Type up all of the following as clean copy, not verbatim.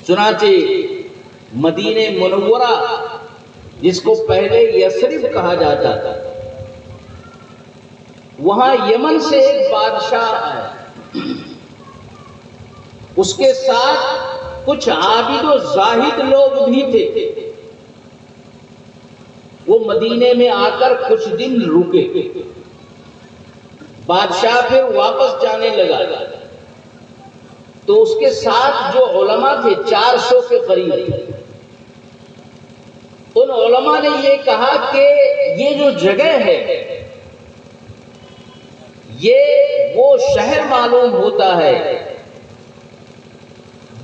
چنانچہ مدینہ منورہ جس کو پہلے یثرب کہا جاتا تھا، وہاں یمن سے ایک بادشاہ آیا، اس کے ساتھ کچھ عابد و زاہد لوگ بھی تھے۔ وہ مدینے میں آ کر کچھ دن رکے، بادشاہ پھر واپس جانے لگا تو اس کے ساتھ جو علماء تھے 400 کے قریب، ان علماء نے یہ کہا کہ یہ جو جگہ ہے یہ وہ شہر معلوم ہوتا ہے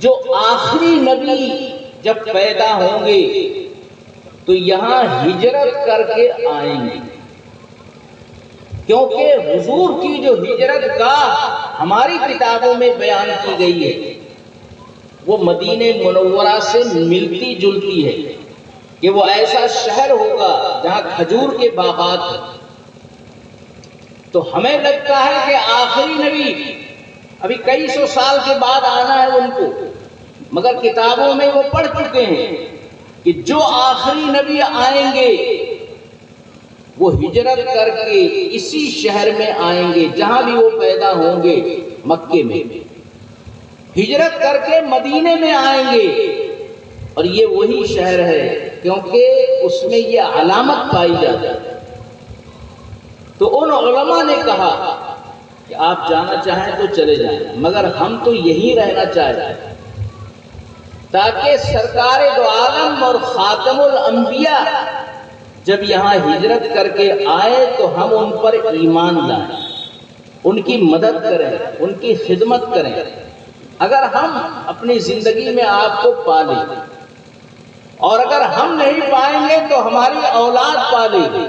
جو آخری نبی جب پیدا ہوں گے تو یہاں ہجرت کر کے آئیں گے، کیونکہ حضور کی جو ہجرت گاہ ہماری کتابوں میں بیان کی گئی ہے وہ مدینہ منورہ سے ملتی جلتی ہے کہ وہ ایسا شہر ہوگا جہاں کھجور کے باغات ہیں۔ تو ہمیں لگتا ہے کہ آخری نبی ابھی کئی سو سال کے بعد آنا ہے ان کو، مگر کتابوں میں وہ پڑھ چکے ہیں کہ جو آخری نبی آئیں گے وہ ہجرت کر کے اسی شہر میں آئیں گے جہاں بھی وہ پیدا ہوں گے، مکے میں ہجرت کر کے مدینے میں آئیں گے، اور یہ وہی شہر ہے کیونکہ اس میں یہ علامت پائی جاتی ہے۔ تو ان علماء نے کہا کہ آپ جانا چاہیں تو چلے جائیں، مگر ہم تو یہی رہنا چاہتے ہیں تاکہ سرکار دو عالم اور خاتم الانبیاء جب یہاں ہجرت کر کے آئے تو ہم ان پر ایمان لائیں، ان کی مدد کریں، ان کی خدمت کریں۔ اگر ہم اپنی زندگی میں آپ کو پالیں اور اگر ہم نہیں پائیں گے تو ہماری اولاد پالے گی۔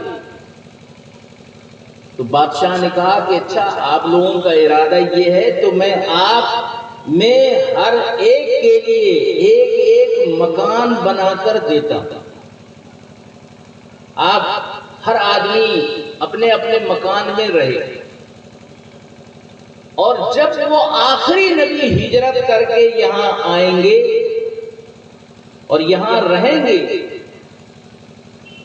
تو بادشاہ نے کہا کہ اچھا آپ لوگوں کا ارادہ یہ ہے تو میں آپ میں ہر ایک کے لیے ایک ایک مکان بنا کر دیتا ہوں، آپ ہر آدمی اپنے اپنے مکان میں رہے، اور جب وہ آخری نبی ہجرت کر کے یہاں آئیں گے اور یہاں رہیں گے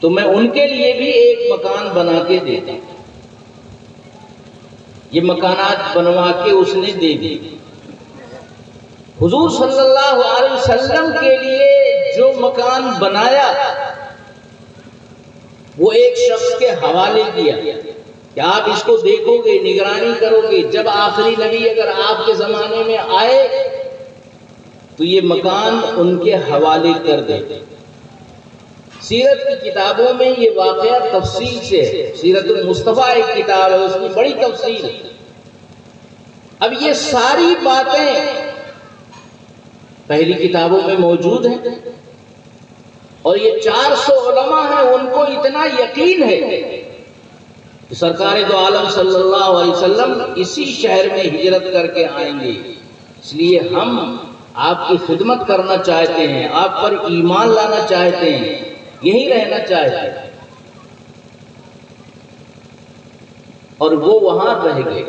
تو میں ان کے لیے بھی ایک مکان بنا کے دیتا ہوں۔ یہ مکانات بنوا کے اس نے دے دی۔ حضور صلی اللہ علیہ وسلم کے لیے جو مکان بنایا وہ ایک شخص کے حوالے کیا کہ آپ اس کو دیکھو گے، نگرانی کرو گے، جب آخری نبی اگر آپ کے زمانے میں آئے تو یہ مکان ان کے حوالے کر دے۔ سیرت کی کتابوں میں یہ واقعہ تفصیل سے ہے، سیرت المصطفیٰ ایک کتاب ہے، اس میں بڑی تفصیل ہے۔ اب یہ ساری باتیں پہلی کتابوں میں موجود ہیں، اور یہ 400 علماء ہیں، ان کو اتنا یقین ہے کہ سرکار دو عالم صلی اللہ علیہ وسلم اسی شہر میں ہجرت کر کے آئیں گے، اس لیے ہم آپ کی خدمت کرنا چاہتے ہیں، آپ پر ایمان لانا چاہتے ہیں، یہی رہنا چاہتے ہیں۔ اور وہ وہاں رہ گئے،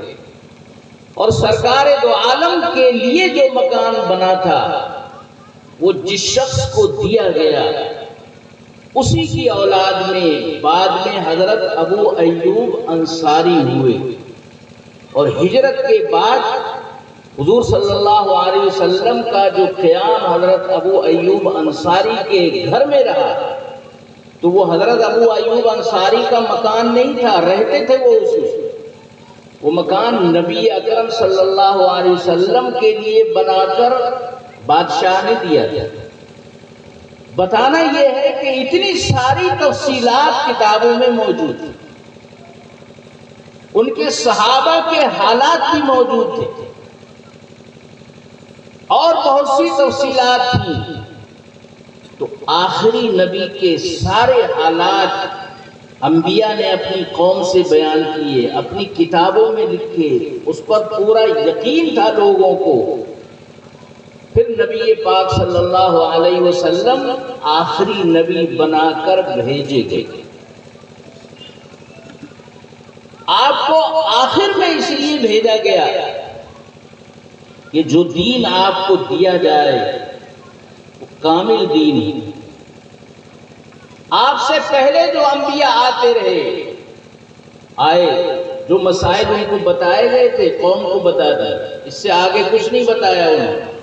اور سرکار دو عالم کے لیے جو مکان بنا تھا وہ جس شخص کو دیا گیا اسی کی اولاد میں بعد میں حضرت ابو ایوب انصاری ہوئے، اور ہجرت کے بعد حضور صلی اللہ علیہ وسلم کا جو قیام حضرت ابو ایوب انصاری کے گھر میں رہا تو وہ حضرت ابو ایوب انصاری کا مکان نہیں تھا، رہتے تھے وہ اس میں، وہ مکان نبی اکرم صلی اللہ علیہ وسلم کے لیے بنا کر بادشاہ نے دیا تھا۔ بتانا یہ ہے کہ اتنی ساری تفصیلات کتابوں میں موجود ہیں، ان کے صحابہ کے حالات بھی موجود تھے اور بہت سی تفصیلات تھیں۔ تو آخری نبی کے سارے حالات انبیاء نے اپنی قوم سے بیان کیے، اپنی کتابوں میں لکھے، اس پر پورا یقین تھا لوگوں کو۔ پھر نبی پاک صلی اللہ علیہ وسلم آخری نبی بنا کر بھیجے گئے۔ آپ کو آخر میں اس لیے بھیجا گیا کہ جو دین آپ کو دیا جائے کامل دین ہے۔ آپ سے پہلے جو انبیاء آتے رہے آئے، جو مسائل ان کو بتائے گئے تھے قوم کو بتا دیا، اس سے آگے کچھ نہیں بتایا انہوں نے۔